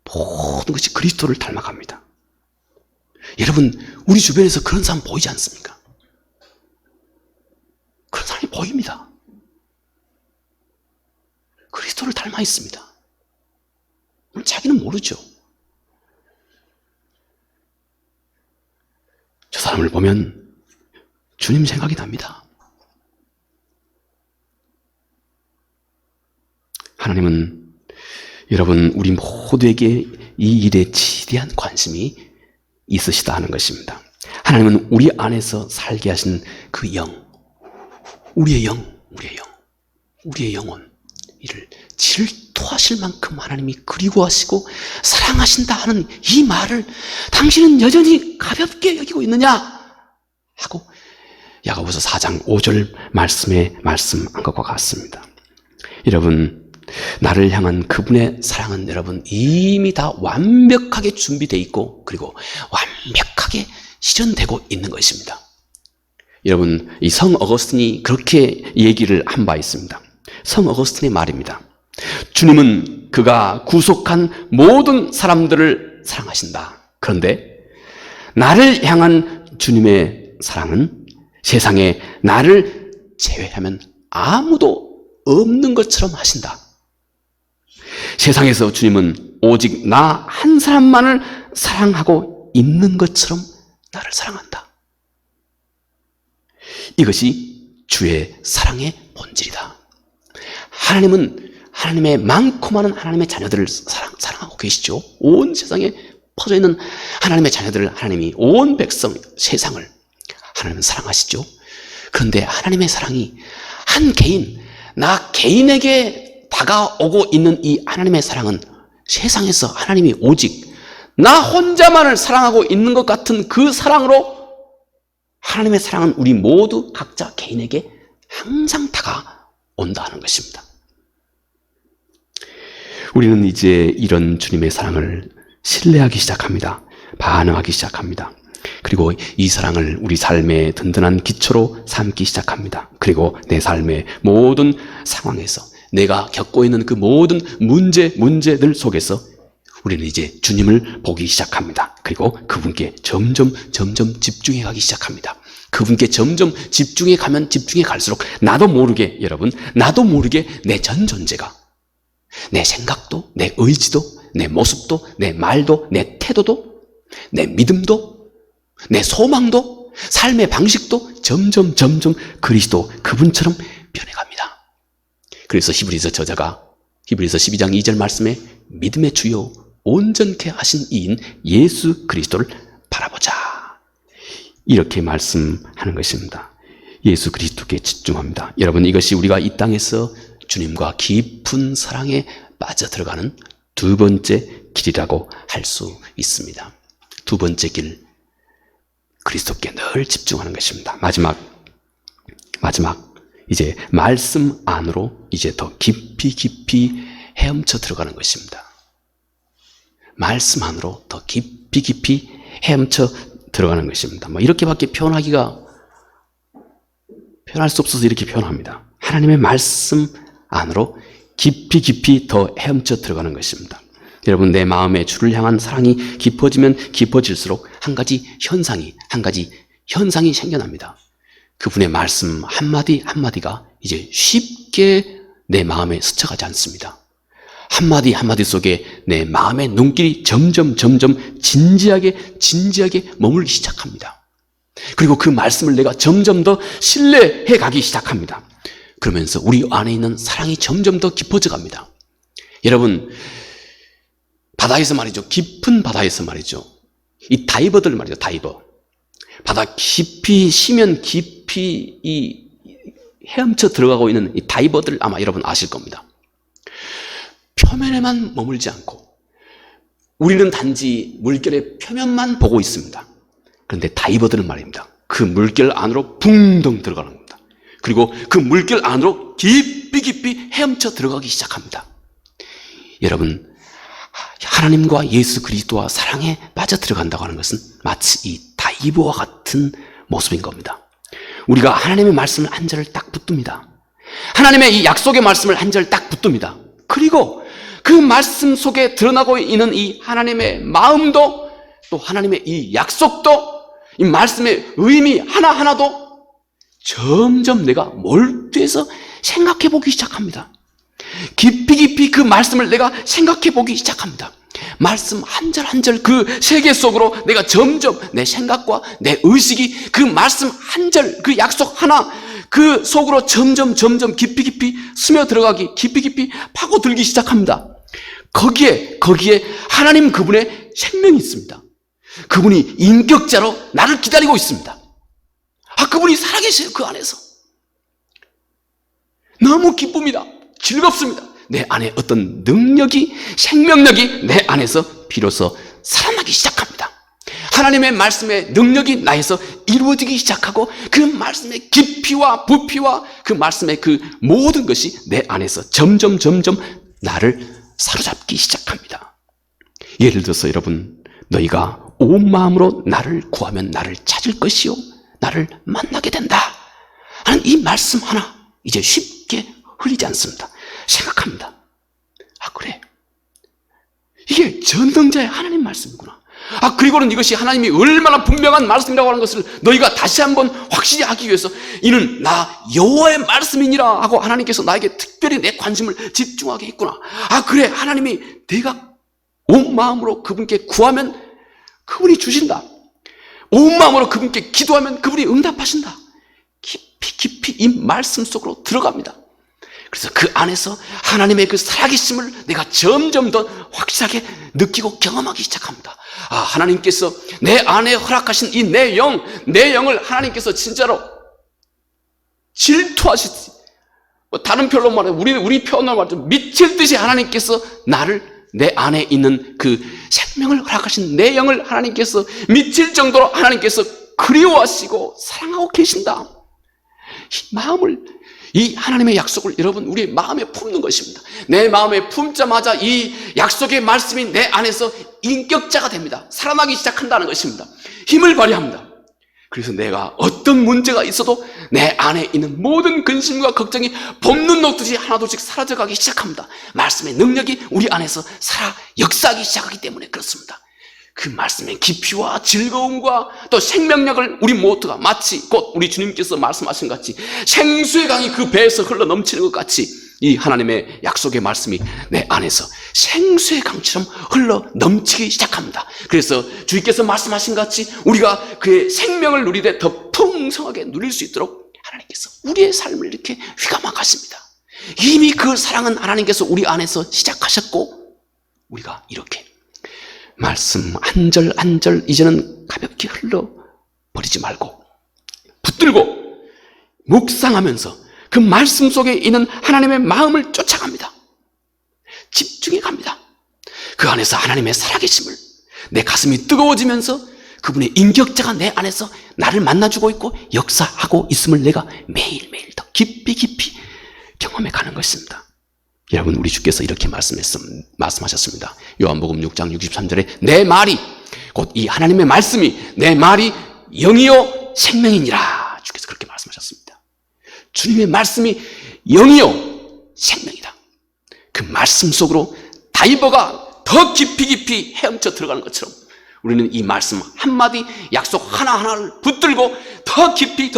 모든 것이 그리스도를 닮아갑니다. 여러분, 우리 주변에서 그런 사람 보이지 않습니까? 그런 사람이 보입니다. 그리스도를 닮아 있습니다. 물론 자기는 모르죠. 저 사람을 보면 주님 생각이 납니다. 하나님은 여러분, 우리 모두에게 이 일에 지대한 관심이 있으시다 하는 것입니다. 하나님은 우리 안에서 살게 하신 그 영, 우리의 영혼, 이를 질투하실 만큼 하나님이 그리워하시고 사랑하신다 하는 이 말을 당신은 여전히 가볍게 여기고 있느냐? 하고 야고보서 4장 5절 말씀에 말씀한 것과 같습니다. 여러분, 나를 향한 그분의 사랑은 여러분 이미 다 완벽하게 준비되어 있고 그리고 완벽하게 실현되고 있는 것입니다. 여러분, 이 성 어거스틴이 그렇게 얘기를 한 바 있습니다. 성 어거스틴의 말입니다. 주님은 그가 구속한 모든 사람들을 사랑하신다. 그런데 나를 향한 주님의 사랑은 세상에 나를 제외하면 아무도 없는 것처럼 하신다. 세상에서 주님은 오직 나 한 사람만을 사랑하고 있는 것처럼 나를 사랑한다. 이것이 주의 사랑의 본질이다. 하나님은 하나님의 많고 많은 하나님의 자녀들을 사랑하고 계시죠. 온 세상에 퍼져 있는 하나님의 자녀들을 하나님이 온 백성, 세상을 하나님은 사랑하시죠. 그런데 하나님의 사랑이 한 개인, 나 개인에게 다가오고 있는 이 하나님의 사랑은 세상에서 하나님이 오직 나 혼자만을 사랑하고 있는 것 같은 그 사랑으로 하나님의 사랑은 우리 모두 각자 개인에게 항상 다가온다 하는 것입니다. 우리는 이제 이런 주님의 사랑을 신뢰하기 시작합니다. 반응하기 시작합니다. 그리고 이 사랑을 우리 삶의 든든한 기초로 삼기 시작합니다. 그리고 내 삶의 모든 상황에서 내가 겪고 있는 그 모든 문제들 속에서 우리는 이제 주님을 보기 시작합니다. 그리고 그분께 점점 집중해 가기 시작합니다. 그분께 점점 집중해 가면 집중해 갈수록 나도 모르게 여러분, 나도 모르게 내 전 존재가, 내 생각도, 내 의지도, 내 모습도, 내 말도, 내 태도도, 내 믿음도, 내 소망도, 삶의 방식도 점점 그리스도 그분처럼 변해갑니다. 그래서 히브리서 저자가 히브리서 12장 2절 말씀에 믿음의 주요 온전케 하신 이인 예수 그리스도를 바라보자, 이렇게 말씀하는 것입니다. 예수 그리스도께 집중합니다. 여러분, 이것이 우리가 이 땅에서 주님과 깊은 사랑에 빠져들어가는 두 번째 길이라고 할 수 있습니다. 두 번째 길, 그리스도께 늘 집중하는 것입니다. 마지막 이제 말씀 안으로 이제 더 깊이 헤엄쳐 들어가는 것입니다. 말씀 안으로 더 깊이 헤엄쳐 들어가는 것입니다. 이렇게밖에 표현할 수 없어서 이렇게 표현합니다. 하나님의 말씀 안으로 깊이 더 헤엄쳐 들어가는 것입니다. 여러분, 내 마음에 주를 향한 사랑이 깊어지면 깊어질수록 한 가지 현상이 생겨납니다. 그분의 말씀 한마디가 이제 쉽게 내 마음에 스쳐가지 않습니다. 한마디 속에 내 마음의 눈길이 점점 진지하게 머물기 시작합니다. 그리고 그 말씀을 내가 점점 더 신뢰해 가기 시작합니다. 그러면서 우리 안에 있는 사랑이 점점 더 깊어져 갑니다. 여러분, 바다에서 말이죠. 깊은 바다에서 말이죠. 이 다이버들 말이죠. 다이버. 바다 깊이 쉬면 깊이 이 헤엄쳐 들어가고 있는 이 다이버들 아마 여러분 아실 겁니다. 표면에만 머물지 않고 우리는 단지 물결의 표면만 보고 있습니다. 그런데 다이버들은 말입니다. 그 물결 안으로 붕덩 들어가는 겁니다. 그리고 그 물결 안으로 깊이 헤엄쳐 들어가기 시작합니다. 여러분, 하나님과 예수 그리스도와 사랑에 빠져들어간다고 하는 것은 마치 이 다이브와 같은 모습인 겁니다. 우리가 하나님의 말씀을 한 절을 딱 붙듭니다. 하나님의 이 약속의 말씀을 한 절 딱 붙듭니다. 그리고 그 말씀 속에 드러나고 있는 이 하나님의 마음도, 또 하나님의 이 약속도, 이 말씀의 의미 하나하나도 점점 내가 몰두해서 생각해 보기 시작합니다. 깊이 깊이 그 말씀을 내가 생각해 보기 시작합니다. 말씀 한 절 한 절 그 세계 속으로 내가 점점 내 생각과 내 의식이 그 말씀 한 절, 그 약속 하나 그 속으로 점점 깊이 깊이 스며들어가기, 깊이 깊이 파고들기 시작합니다. 거기에 하나님 그분의 생명이 있습니다. 그분이 인격자로 나를 기다리고 있습니다. 그분이 살아계세요. 그 안에서 너무 기쁩니다. 즐겁습니다. 내 안에 어떤 능력이, 생명력이 내 안에서 비로소 살아나기 시작합니다. 하나님의 말씀의 능력이 나에서 이루어지기 시작하고 그 말씀의 깊이와 부피와 그 말씀의 그 모든 것이 내 안에서 점점 나를 사로잡기 시작합니다. 예를 들어서 여러분, 너희가 온 마음으로 나를 구하면 나를 찾을 것이요 나를 만나게 된다 하는 이 말씀 하나 이제 쉽게 흘리지 않습니다. 생각합니다. 그래, 이게 전능자의 하나님 말씀이구나. 그리고는 이것이 하나님이 얼마나 분명한 말씀이라고 하는 것을 너희가 다시 한번 확실히 하기 위해서 이는 나 여호와의 말씀이니라 하고 하나님께서 나에게 특별히 내 관심을 집중하게 했구나. 그래, 하나님이 내가 온 마음으로 그분께 구하면 그분이 주신다. 온 마음으로 그분께 기도하면 그분이 응답하신다. 깊이 이 말씀 속으로 들어갑니다. 그래서 그 안에서 하나님의 그 살아계심을 내가 점점 더 확실하게 느끼고 경험하기 시작합니다. 하나님께서 내 안에 허락하신 이 내 영을 하나님께서 진짜로 질투하시지, 다른 표현로 말해 우리 표현으로 말해 미칠 듯이 하나님께서 내 안에 있는 그 생명을 허락하신 내 영을 하나님께서 미칠 정도로 하나님께서 그리워하시고 사랑하고 계신다. 이 마음을, 이 하나님의 약속을 여러분 우리 마음에 품는 것입니다. 내 마음에 품자마자 이 약속의 말씀이 내 안에서 인격자가 됩니다. 살아나기 시작한다는 것입니다. 힘을 발휘합니다. 그래서 내가 어떤 문제가 있어도 내 안에 있는 모든 근심과 걱정이 봄눈 녹듯이 하나둘씩 사라져가기 시작합니다. 말씀의 능력이 우리 안에서 살아 역사하기 시작하기 때문에 그렇습니다. 그 말씀의 깊이와 즐거움과 또 생명력을 우리 모두가 마치 곧 우리 주님께서 말씀하신 같이 생수의 강이 그 배에서 흘러 넘치는 것 같이 이 하나님의 약속의 말씀이 내 안에서 생수의 강처럼 흘러 넘치기 시작합니다. 그래서 주님께서 말씀하신 같이 우리가 그의 생명을 누리되 더 풍성하게 누릴 수 있도록 하나님께서 우리의 삶을 이렇게 휘감아 가십니다. 이미 그 사랑은 하나님께서 우리 안에서 시작하셨고 우리가 이렇게 말씀 한 절 한 절 이제는 가볍게 흘러버리지 말고 붙들고 묵상하면서 그 말씀 속에 있는 하나님의 마음을 쫓아갑니다. 집중해 갑니다. 그 안에서 하나님의 살아계심을, 내 가슴이 뜨거워지면서 그분의 인격자가 내 안에서 나를 만나주고 있고 역사하고 있음을 내가 매일매일 더 깊이 경험해 가는 것입니다. 여러분, 우리 주께서 이렇게 말씀하셨습니다. 요한복음 6장 63절에 내 말이, 곧 이 하나님의 말씀이 내 말이 영이요 생명이니라. 주께서 그렇게 말씀하셨습니다. 주님의 말씀이 영이요 생명이다. 그 말씀 속으로 다이버가 더 깊이 헤엄쳐 들어가는 것처럼 우리는 이 말씀 한마디 약속 하나하나를 붙들고 더 깊이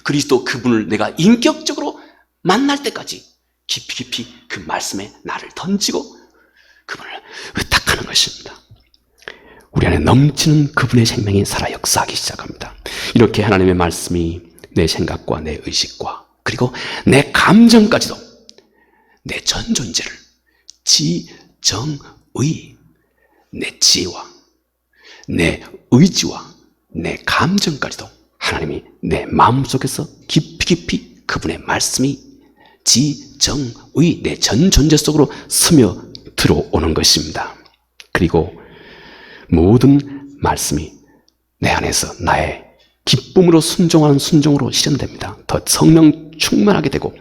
그리스도 그분을 내가 인격적으로 만날 때까지 깊이 그 말씀에 나를 던지고 그분을 의탁하는 것입니다. 우리 안에 넘치는 그분의 생명이 살아 역사하기 시작합니다. 이렇게 하나님의 말씀이 내 생각과 내 의식과 그리고 내 감정까지도 내 전 존재를 지정의, 내 지혜와 내 의지와 내 감정까지도 하나님이 내 마음속에서 깊이 그분의 말씀이 지정의 내 전 존재 속으로 스며 들어오는 것입니다. 그리고 모든 말씀이 내 안에서 나의 기쁨으로 순종하는 순종으로 실현됩니다. 더 성령 충만하게 되고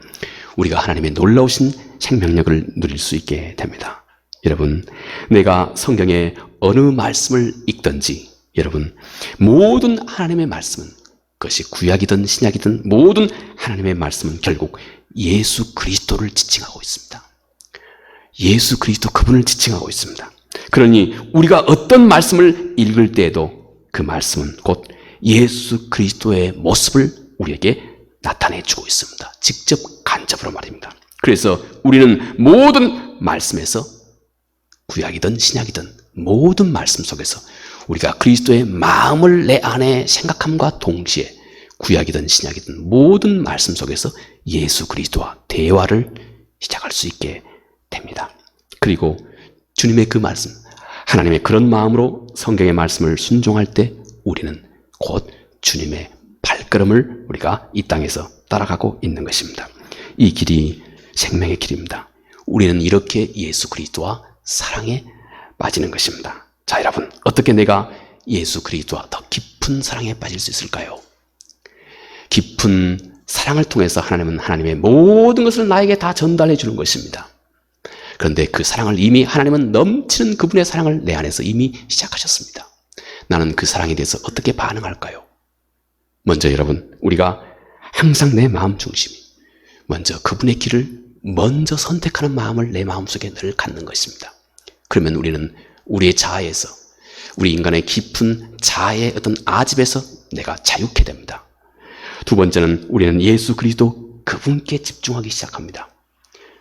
우리가 하나님의 놀라우신 생명력을 누릴 수 있게 됩니다. 여러분, 내가 성경의 어느 말씀을 읽든지 여러분, 모든 하나님의 말씀은, 그것이 구약이든 신약이든 모든 하나님의 말씀은 결국 예수 그리스도를 지칭하고 있습니다. 예수 그리스도 그분을 지칭하고 있습니다. 그러니 우리가 어떤 말씀을 읽을 때에도 그 말씀은 곧 예수 그리스도의 모습을 우리에게 나타내주고 있습니다. 직접 간접으로 말입니다. 그래서 우리는 모든 말씀에서, 구약이든 신약이든 모든 말씀 속에서 우리가 그리스도의 마음을 내 안에 생각함과 동시에 구약이든 신약이든 모든 말씀 속에서 예수 그리스도와 대화를 시작할 수 있게 됩니다. 그리고 주님의 그 말씀, 하나님의 그런 마음으로 성경의 말씀을 순종할 때 우리는 곧 주님의 발걸음을 우리가 이 땅에서 따라가고 있는 것입니다. 이 길이 생명의 길입니다. 우리는 이렇게 예수 그리스도와 사랑에 빠지는 것입니다. 자, 여러분, 어떻게 내가 예수 그리스도와 더 깊은 사랑에 빠질 수 있을까요? 깊은 사랑을 통해서 하나님은 하나님의 모든 것을 나에게 다 전달해 주는 것입니다. 그런데 그 사랑을 이미 하나님은 넘치는 그분의 사랑을 내 안에서 이미 시작하셨습니다. 나는 그 사랑에 대해서 어떻게 반응할까요? 먼저 여러분, 우리가 항상 내 마음 중심이 먼저 그분의 길을 먼저 선택하는 마음을 내 마음속에 늘 갖는 것입니다. 그러면 우리는 우리의 자아에서, 우리 인간의 깊은 자아의 어떤 아집에서 내가 자유케 됩니다. 두 번째는 우리는 예수 그리스도 그분께 집중하기 시작합니다.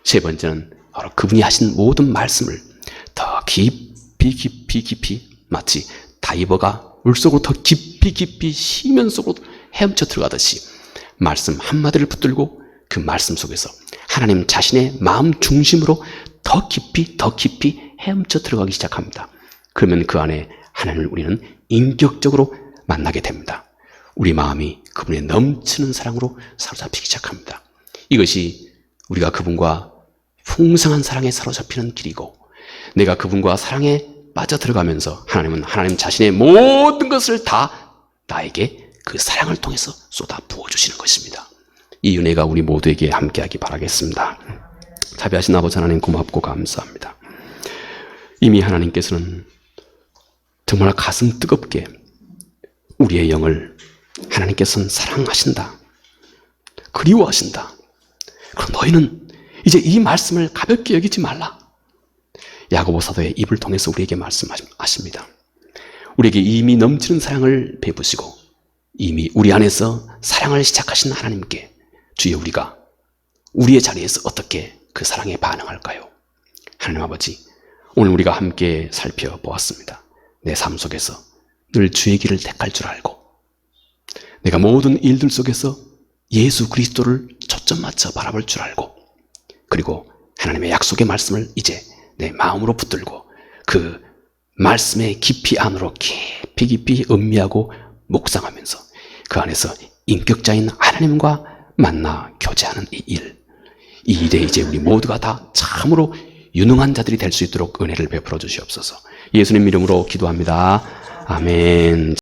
세 번째는 바로 그분이 하신 모든 말씀을 더 깊이 마치 다이버가 물속으로 더 깊이 시면 속으로 헤엄쳐 들어가듯이 말씀 한마디를 붙들고 그 말씀 속에서 하나님 자신의 마음 중심으로 더 깊이 헤엄쳐 들어가기 시작합니다. 그러면 그 안에 하나님을 우리는 인격적으로 만나게 됩니다. 우리 마음이 그분의 넘치는 사랑으로 사로잡히기 시작합니다. 이것이 우리가 그분과 풍성한 사랑에 사로잡히는 길이고, 내가 그분과 사랑에 빠져들어가면서 하나님은 하나님 자신의 모든 것을 다 나에게 그 사랑을 통해서 쏟아 부어주시는 것입니다. 이 은혜가 우리 모두에게 함께하기 바라겠습니다. 자비하신 아버지 하나님, 고맙고 감사합니다. 이미 하나님께서는 정말 가슴 뜨겁게 우리의 영을 하나님께서는 사랑하신다, 그리워하신다. 그럼 너희는 이제 이 말씀을 가볍게 여기지 말라. 야고보 사도의 입을 통해서 우리에게 말씀하십니다. 우리에게 이미 넘치는 사랑을 베푸시고 이미 우리 안에서 사랑을 시작하신 하나님께, 주여 우리가 우리의 자리에서 어떻게 그 사랑에 반응할까요? 하나님 아버지, 오늘 우리가 함께 살펴보았습니다. 내 삶 속에서 늘 주의 길을 택할 줄 알고, 내가 모든 일들 속에서 예수 그리스도를 초점 맞춰 바라볼 줄 알고, 그리고 하나님의 약속의 말씀을 이제 내 마음으로 붙들고 그 말씀의 깊이 안으로 깊이 음미하고 묵상하면서 그 안에서 인격자인 하나님과 만나 교제하는 이 일에 이제 우리 모두가 다 참으로 유능한 자들이 될 수 있도록 은혜를 베풀어 주시옵소서. 예수님 이름으로 기도합니다. 아멘.